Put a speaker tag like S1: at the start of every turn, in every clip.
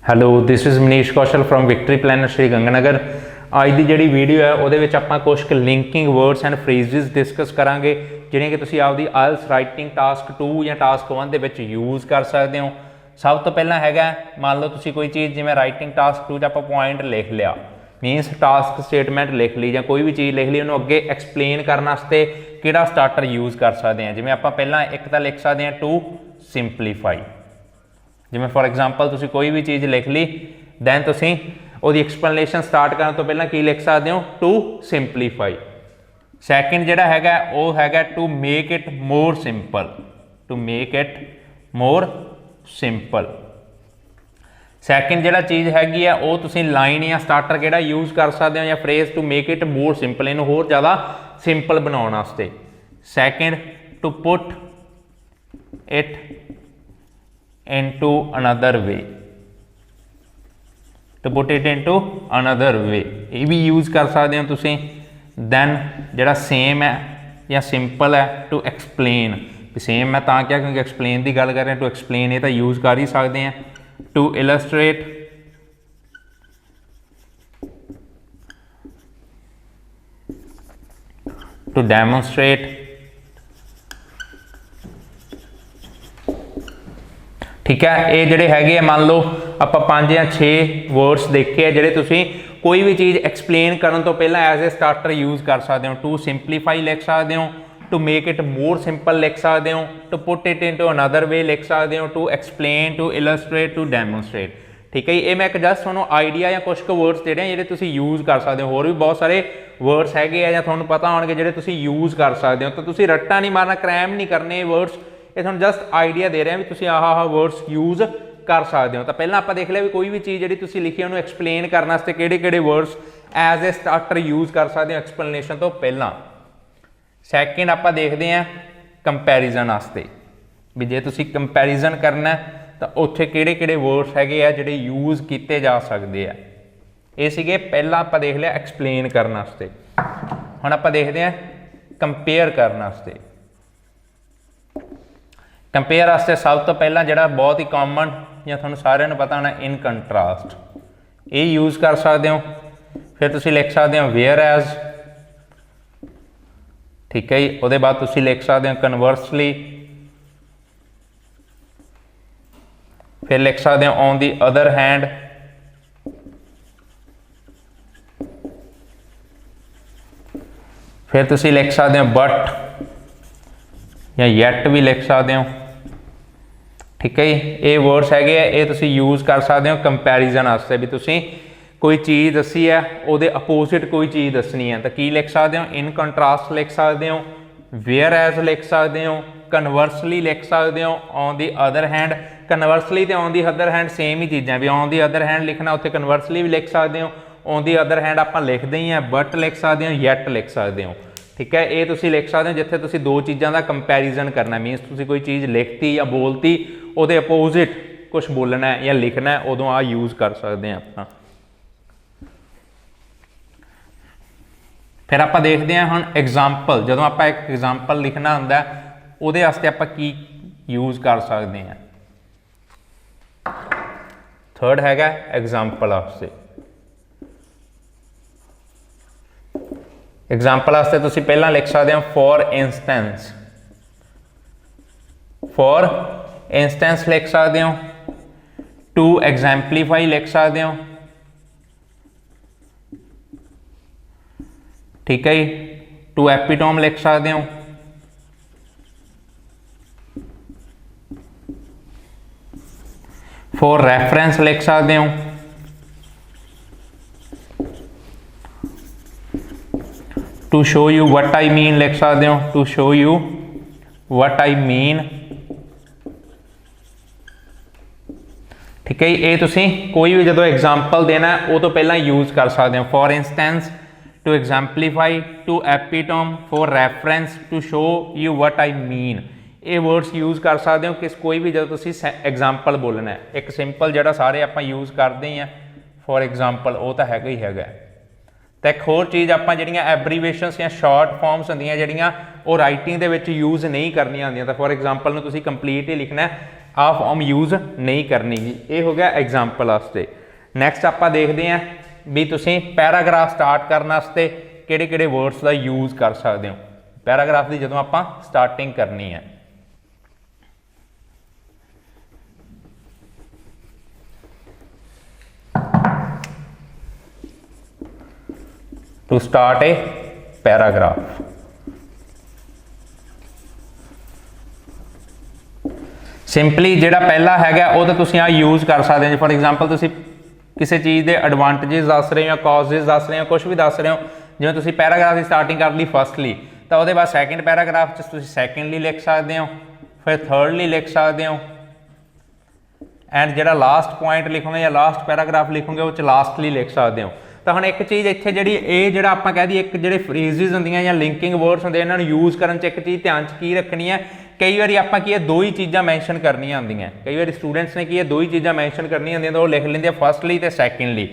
S1: Hello this is Manish Kaushal from Victory Planner Shri Ganganagar. अज की जी वीडियो है वो आप कुछ linking words and phrases discuss करांगे जिहड़ियां कि तुसीं आपदी आइल्स राइटिंग टास्क 2 या टास्क 1 दे विच यूज़ कर सकते हो। सब तो पहला हैगा मान लो तुसीं कोई चीज़ जिवें राइटिंग टास्क 2 आप पॉइंट लिख लिया, मीनस टास्क स्टेटमेंट लिख ली या कोई भी चीज़ लिख ली, उन्होंने अगे एक्सप्लेन करने वास्ते किहड़ा स्टार्टर यूज़ कर सकते हैं। जिवें आपां पहला एक तो लिख सकते हैं टू सिंपलीफाई, जिवें फॉर एग्जाम्पल तुसीं कोई भी चीज़ लिख ली दैन तुसीं उहदी एक्सप्लेनेशन स्टार्ट करने तो पहला की लिख सकते हो टू सिंपलीफाई। सैकेंड जिहड़ा हैगा वो हैगा to make it more simple, to make it more simple. Second जिहड़ा चीज़ हैगी है वो तुसीं लाइन या स्टार्टर किहड़ा यूज़ कर सकते हो या phrase to make it more simple, इनू होर ज़्यादा सिंपल बनाउण वास्ते। Second to put it into another way, to put it into another way ये भी यूज़ कर सकते हो तुसीं। दैन जिहड़ा सेम है या सिंपल है टू एक्सप्लेन, सेम मैं तां क्या क्योंकि एक्सप्लेन की गल कर रहे हैं, टू एक्सप्लेन ये तो यूज़ कर ही सकते हैं। टू इलस्ट्रेट, टू डेमोनस्ट्रेट, ठीक है। ये जोड़े है मान लो आप 5 या 6 वर्ड्स देखे है जोड़े तुसीं कोई भी चीज़ एक्सप्लेन करने तो पहला एज ए स्टार्टर यूज़ कर सकते हो। टू सिंपलीफाई लिख सकते हो, to make it more simple लिख सकते हो, to put it into another way लिख सकते हो, to explain, to illustrate, to demonstrate, ठीक है। ये मैं एक जस्ट थोड़ा आइडिया या कुछ वर्ड्स जोड़े जो तुसीं यूज़ कर सकते हो। होर भी बहुत सारे वर्ड्स है या तुहानूं पता होणगे जोड़े तुसीं यूज़ कर सकते हो, तो तुसीं रट्टा नहीं मारना, क्रैम नहीं करने वर्ड्स, ये तुहानूं जस्ट आइडिया दे रहे हैं भी तुसीं आह वर्ड्स यूज़ कर सकते हो। तो पहला आप देख लिया भी कोई भी चीज़ जी तुसीं लिखी उन्होंने एक्सप्लेन करने वास्ते किहड़े words as a starter use कर सकते हो एक्सप्लेनेशन तो पहला। सैकेंड आप देखते हैं कंपैरिजन वास्ते भी जे तुसीं कंपैरिजन करना तो उत्थे किहड़े वर्ड्स हैगे आ जिहड़े यूज़ किए जा सकते हैं। ये सीगे पहला आप देख लिया एक्सप्लेन करने वास्ते। हुण आप देखते हैं कंपेयर करने वास्ते। कंपेयर वास्ते सब तो पहला जिहड़ा बहुत ही कॉमन या तुहानूं सारिआं नूं पता होना इन कंट्रास्ट, ये यूज़ कर सकते हो। फिर तुसीं लिख सकते हो वेयर एज, ठीक है जी। उहदे बाद तुसीं लिख सकते हो कन्वर्सली, फिर लिख सकते हो ऑन दी अदर हैंड, फिर तुसीं लिख सकते हो बट या येट भी लिख सकते हो, ठीक है जी। ये वर्ड्स है ये तुसीं यूज़ कर सकते हो कंपैरिजन वास्ते भी तुसीं कोई चीज़ दसी है उहदे अपोजिट कोई चीज़ दसनी है तो की लिख सकते हो इन कंट्रास्ट लिख सकते हो, वेयर एज लिख सकते हो, कन्वर्सली लिख सकते हो, on the other hand. Conversely तो on the other hand same ही चीज़ां भी ऑन दी अदर हैंड लिखना, उत्थे कन्वर्सली भी लिख सकते हो, ऑन दी अदर हैंड आप लिखते ही हैं बट लिख सकते हो, येट लिख सकते हो, ठीक है। ये तुसीं लिख सकते हो जिथे तुसीं दो चीज़ों का कंपैरिजन करना, मीनस तुसीं कोई चीज़ लिखती या बोलती उहदे अपोजिट कुछ बोलना है या लिखना है, उदों आ यूज़ कर सकते हैं अपना। फिर आप देखते हैं हुण एग्जाम्पल, जो आप एक एग्जाम्पल लिखना हुंदा उहदे वास्ते आप की यूज़ कर सकते हैं। थर्ड हैगा एग्जाम्पल वास्ते। एग्जाम्पल वास्ते तुसीं पहला लिख सकते हो फॉर इंस्टेंस, फॉर इंस्टेंस लिख सकते हो, टू एग्जाम्पलीफाई लिख सकते हो, ठीक है जी। टू एपिटोम लिख सकते हो, फॉर रेफरेंस लिख सकते हो, to show you what I mean लिख सकते हो, to show you what I mean, ठीक है। ये तुसीं कोई भी जो एग्जाम्पल देना है वो तो पहला यूज़ कर सकते हो। For instance, to exemplify, to epitome, for reference, to show you what I mean, ये वर्ड्स यूज़ कर सकते हो किस कोई भी जो तुसीं एग्जाम्पल बोलना है। एक सिंपल जिहड़ा सारे आप यूज़ करते हैं फॉर एग्जाम्पल वो तो हैगा ही हैगा। तो एक होर चीज़ आप जिहड़ियां एब्रीवेशनस या शॉर्ट फॉर्म्स होंदियां जिहड़ियां वो राइटिंग दे विच यूज़ नहीं करनियां होंदियां। तो फॉर एग्जाम्पल नूं तुसीं कंप्लीट ही लिखना है ਆ ਫॉर्म यूज़ नहीं करनी गी। ये हो गया एग्जाम्पल वास्ते। नैक्सट आप देखते हैं भी तुसीं पैराग्राफ स्टार्ट करने वास्ते किहड़े वर्ड्स का यूज़ कर सकते हो। पैराग्राफ की जदों आपां स्टार्टिंग करनी है, to start a paragraph simply जिहड़ा पहला हैगा वो तो तुसीं आ यूज़ कर सकते हो। फॉर एग्जाम्पल तुसीं किसी चीज़ के एडवांटेजेस दस रहे हो, कॉजेज दस रहे हो, कुछ भी दस रहे हो, जिवें तुसीं पैराग्राफ की स्टार्टिंग कर ली फर्स्टली, तो वो बाद सैकेंड पैराग्राफ तुसीं सैकेंडली लिख सकते हो, फिर थर्डली लिख सकते हो, एंड जिहड़ा लास्ट पॉइंट लिखोगे या लास्ट पैराग्राफ लिखोगे वो लास्टली लिख सकते हो। तो हम एक चीज़ इत्थे जिहड़ी ये जिहड़ा आपां कह दईए एक जिहड़े फ्रेजिज हुंदियां या लिंकिंग वर्ड्स हुंदे इन्हां नूं यूज़ करन च एक चीज़ ध्यान च की रखनी है, कई बार आपां की दो ही चीज़ां मैंशन करनियां हुंदियां, कई बार स्टूडेंट्स ने की दो ही चीज़ां मैंशन करनियां हुंदियां तो वो लिख लेंदे फर्स्टली ते सैकेंडली।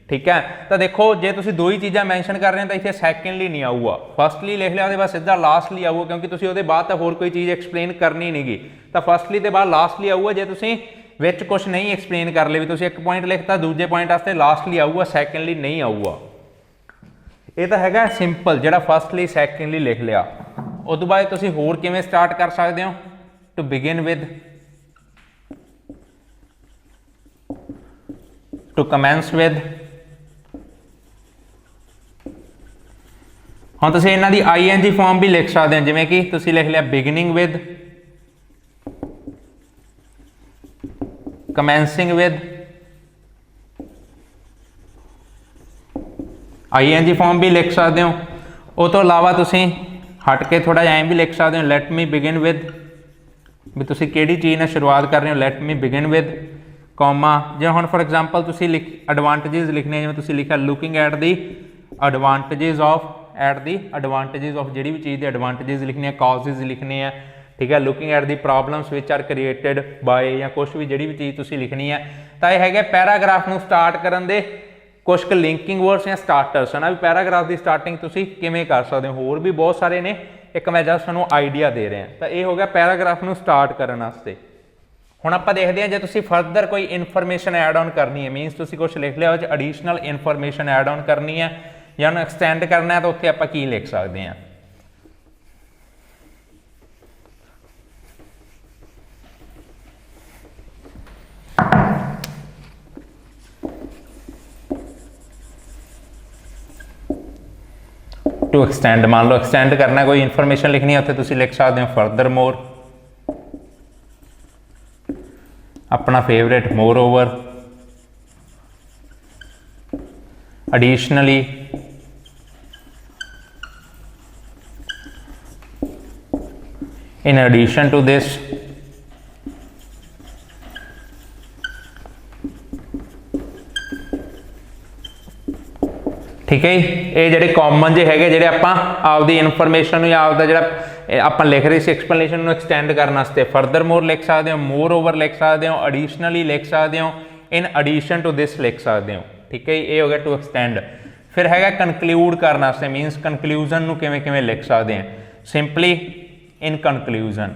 S1: ठीक है, तो देखो जे तुसीं दो ही चीज़ां मैंशन कर रहे हैं तो इत्थे सैकेंडली नहीं आऊगा, फर्स्टली लिख लिया उसके बाद सीधा लास्टली आऊगा, क्योंकि तुसीं उसदे बाद तो होर कोई चीज़ एक्सप्लेन करनी नहीं गी, तो फर्स्टली ते बाद लास्टली आऊगा। जे तुसीं विच कुछ नहीं एक्सप्लेन कर ले भी तुसीं एक पॉइंट लिखता दूजे पॉइंट वास्ते लास्टली आऊगा, सैकेंडली नहीं आऊगा। ये तो हैगा सिंपल जिहड़ा फर्स्टली सैकेंडली लिख लिया। उस तो बाद तुसीं होर किवें स्टार्ट कर सकते हो, to begin with, to commence with. हाँ तुसीं इन्हां दी ING फॉर्म भी लिख सकते हो, जिवें कि तुसीं लिख लिया beginning with, commencing with, ING form भी लिख सकते हो। उस तो इलावा तुसीं हट के थोड़ा जिहा भी लिख सकते हो, लैट मी बिगिन विद, भी तुसीं किहड़ी चीज़ नाल शुरुआत कर रहे हो, let me begin with, comma. जिवें हुण फॉर एग्जाम्पल तुसीं एडवांटेजेस लिखने, जिवें तुसीं लिखा looking at the advantages of, at the advantages of जिहड़ी भी चीज़ दे एडवांटेजेस लिखने, कॉजेज लिखने हैं। ठीक है, looking at the problems which are created by, या कुछ भी जिहड़ी भी चीज़ तुसीं लिखनी है। तो यह है पैराग्राफ नूं स्टार्ट करन दे कुछ लिंकिंग वर्ड्स या स्टार्टर्स है ना, भी पैराग्राफ की स्टार्टिंग तुसीं किवें कर सकते हो। होर भी बहुत सारे ने, एक मैं जस्ट तुहानूं आइडिया दे रहा। तो ये हो गया पैराग्राफ नूं स्टार्ट करने वास्ते। हुण आपां देखदे हां जे तुसीं फर्दर कोई इनफॉर्मेशन ऐड ऑन करनी है, मीनस तुसीं कुछ लिख लिया उह एडिशनल इनफॉर्मेशन ऐड ऑन करनी है या उन्हें एक्सटेंड करना है, तो उत्थे आपां की लिख सकते हैं। टू एक्सटेंड, मान लो एक्सटेंड करना कोई इनफॉर्मेशन लिखनी है, उत्थे तुसीं लिख सकते हो फर्दर मोर, अपना favourite moreover, additionally, in addition to this, ठीक है। ये जिहड़े कॉमन जे हैगे जिहड़े आपां आपदी इनफॉर्मेशन या आपदा जिहड़ा आपां लिख रहे सी एक्सप्लेनेशन नूं एक्सटेंड करने वास्ते फर्दर मोर लिख सकते हो, मोर ओवर लिख सकते हो, एडिशनली लिख सकते हो, इन एडिशन टू दिस लिख सकते हो। ठीक है, ये हो गया टू एक्सटेंड। फिर हैगा कंक्लूड करने वास्ते, मीनस कंक्लूजन नूं किवें किवें लिख सकते हैं, सिंपली इन कंक्लूजन।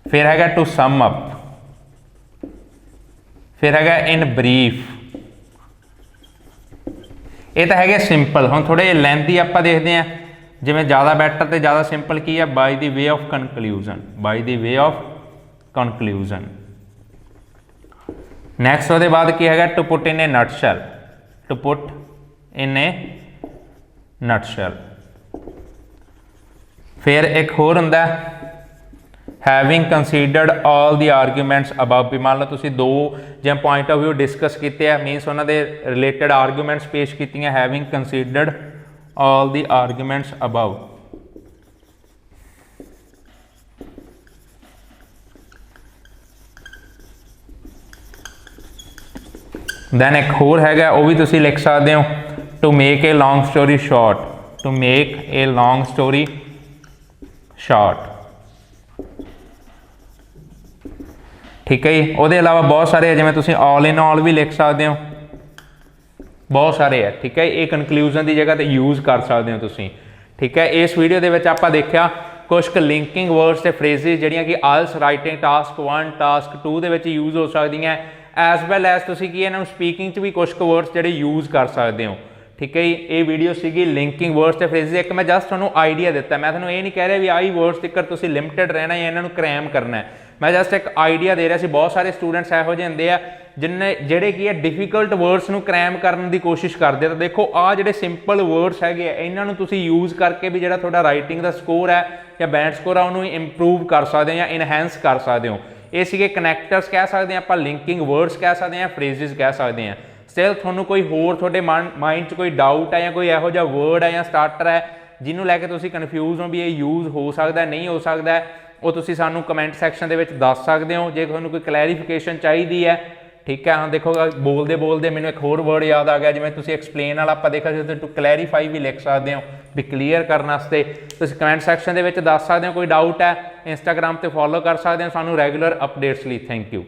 S1: फिर हैगा टू सम अप, फिर हैगा इन ब्रीफ। ये तो है सिंपल। हम थोड़े लेंथी आप देखते हैं, जिमें ज़्यादा बैटर तो ज़्यादा सिंपल की है, by the way of conclusion, by the way of conclusion. Next वो बाद की है to put in a nutshell, to put in a nutshell. फिर एक होर हुंदा having considered all the arguments above, भी मान लो तुसी दो जिवें पॉइंट ऑफ व्यू डिस्कस किए हैं, मीनस उन्होंने दे रिलेटेड आर्गूमेंट्स पेश की, having considered all the arguments above. Then एक होर हैगा वो भी तुसी लिख सकते हो, to make a long story short, to make a long story short. ठीक है जी। वो अलावा बहुत सारे है, जिवें तुसीं ऑल इन ऑल भी लिख सकते हो, बहुत सारे है। ठीक है, ये कंक्लूजन की जगह तो यूज़ कर सकते हो तुसीं। ठीक है, इस वीडियो के आपां देखा ਕੁਝ ਲਿੰਕਿੰਗ ਵਰਡਸ ਤੇ ਫਰੇਜ਼ਿਸ ਜਿਹੜੀਆਂ ਕਿ ਆਇਲਸ ਰਾਈਟਿੰਗ ਟਾਸਕ 1 ਟਾਸਕ 2 ਦੇ ਵਿੱਚ ਯੂਜ਼ ਹੋ ਸਕਦੀਆਂ ਐਸ ਵੈਲ ਐਸ ਤੁਸੀਂ ਕੀ ਇਹਨਾਂ ਨੂੰ ਸਪੀਕਿੰਗ 'ਚ ਵੀ ਕੁਝ ਵਰਡਸ ਜਿਹੜੇ ਯੂਜ਼ ਕਰ ਸਕਦੇ ਹੋ। ਠੀਕ ਹੈ ਜੀ, ਇਹ ਵੀਡੀਓ ਸੀਗੀ ਲਿੰਕਿੰਗ ਵਰਡਸ ਤੇ ਫਰੇਜ਼ਿਸ। ਇੱਕ ਮੈਂ ਜਸਟ ਤੁਹਾਨੂੰ ਆਈਡੀਆ ਦਿੱਤਾ, ਮੈਂ ਤੁਹਾਨੂੰ ਇਹ ਨਹੀਂ ਕਹਿ ਰਿਹਾ ਵੀ ਆਹੀ ਵਰਡਸ ਤੱਕ ਤੁਸੀਂ ਲਿਮਿਟਡ ਰਹਿਣਾ ਜਾਂ ਇਹਨਾਂ ਨੂੰ ਕ੍ਰੈਮ ਕਰਨਾ ਹੈ। ਮੈਂ ਜਸਟ ਇੱਕ ਆਈਡੀਆ ਦੇ ਰਿਹਾ ਸੀ। ਬਹੁਤ ਸਾਰੇ ਸਟੂਡੈਂਟਸ ਇਹੋ ਜਿਹੇ ਹੁੰਦੇ ਆ ਜਿਹੜੇ ਕੀ ਹੈ ਡਿਫੀਕਲਟ ਵਰਡਸ ਨੂੰ ਕ੍ਰੈਮ ਕਰਨ ਦੀ ਕੋਸ਼ਿਸ਼ ਕਰਦੇ। ਤਾਂ ਦੇਖੋ ਆਹ ਜਿਹੜੇ ਸਿੰਪਲ ਵਰਡਸ ਹੈਗੇ ਆ ਇਹਨਾਂ ਨੂੰ ਤੁਸੀਂ ਯੂਜ਼ ਕਰਕੇ ਵੀ ਜਿਹੜਾ ਤੁਹਾਡਾ ਰਾਈਟਿੰਗ ਦਾ ਸਕੋਰ ਹੈ ਜਾਂ ਬੈਂਡ ਸਕੋਰ ਆ ਉਹਨੂੰ ਇੰਪਰੂਵ ਕਰ ਸਕਦੇ ਹੋ ਜਾਂ ਇਨਹੈਂਸ ਕਰ ਸਕਦੇ ਹੋ। ਇਹ ਸੀਗੇ ਕਨੈਕਟਰਸ ਕਹਿ ਸਕਦੇ ਹਾਂ ਆਪਾਂ, ਲਿੰਕਿੰਗ ਵਰਡਸ ਕਹਿ ਸਕਦੇ ਹਾਂ, ਫਰੇਜ਼ਿਸ ਕਹਿ ਸਕਦੇ ਹਾਂ। ਸਟਿਲ ਤੁਹਾਨੂੰ ਕੋਈ ਹੋਰ ਤੁਹਾਡੇ ਮਾਈਂਡ 'ਚ ਕੋਈ ਡਾਊਟ ਹੈ ਜਾਂ ਕੋਈ ਇਹੋ ਜਿਹਾ ਵਰਡ ਹੈ ਜਾਂ ਸਟਾਰਟਰ ਹੈ ਜਿਹਨੂੰ ਲੈ ਕੇ ਤੁਸੀਂ ਕਨਫਿਊਜ਼ ਹੋ ਵੀ ਇਹ ਯੂਜ਼ ਹੋ ਸਕਦਾ ਨਹੀਂ ਹੋ ਸਕਦਾ, ਉਹ ਤੁਸੀਂ ਸਾਨੂੰ ਕਮੈਂਟ ਸੈਕਸ਼ਨ ਦੇ ਵਿੱਚ ਦੱਸ ਸਕਦੇ ਹੋ ਜੇ ਤੁਹਾਨੂੰ ਕੋਈ ਕਲੈਰੀਫਿਕੇਸ਼ਨ ਚਾਹੀਦੀ ਹੈ। ਠੀਕ ਹੈ, ਹਾਂ ਦੇਖੋ ਬੋਲਦੇ ਬੋਲਦੇ ਮੈਨੂੰ ਇੱਕ ਹੋਰ ਵਰਡ ਯਾਦ ਆ ਗਿਆ, ਜਿਵੇਂ ਤੁਸੀਂ ਐਕਸਪਲੇਨ ਵਾਲਾ ਆਪਾਂ ਦੇਖਿਆ ਸੀ ਟੂ ਕਲੈਰੀਫਾਈ ਵੀ ਲਿਖ ਸਕਦੇ ਹੋ ਵੀ ਕਲੀਅਰ ਕਰਨ ਵਾਸਤੇ। ਤੁਸੀਂ ਕਮੈਂਟ ਸੈਕਸ਼ਨ ਦੇ ਵਿੱਚ ਦੱਸ ਸਕਦੇ ਹੋ। ਕੋਈ ਡਾਊਟ ਹੈ ਇੰਸਟਾਗ੍ਰਾਮ ਤੇ ਫੋਲੋ ਕਰ ਸਕਦੇ ਹੋ ਸਾਨੂੰ ਰੈਗੂਲਰ ਅਪਡੇਟਸ ਲਈ। Thank you.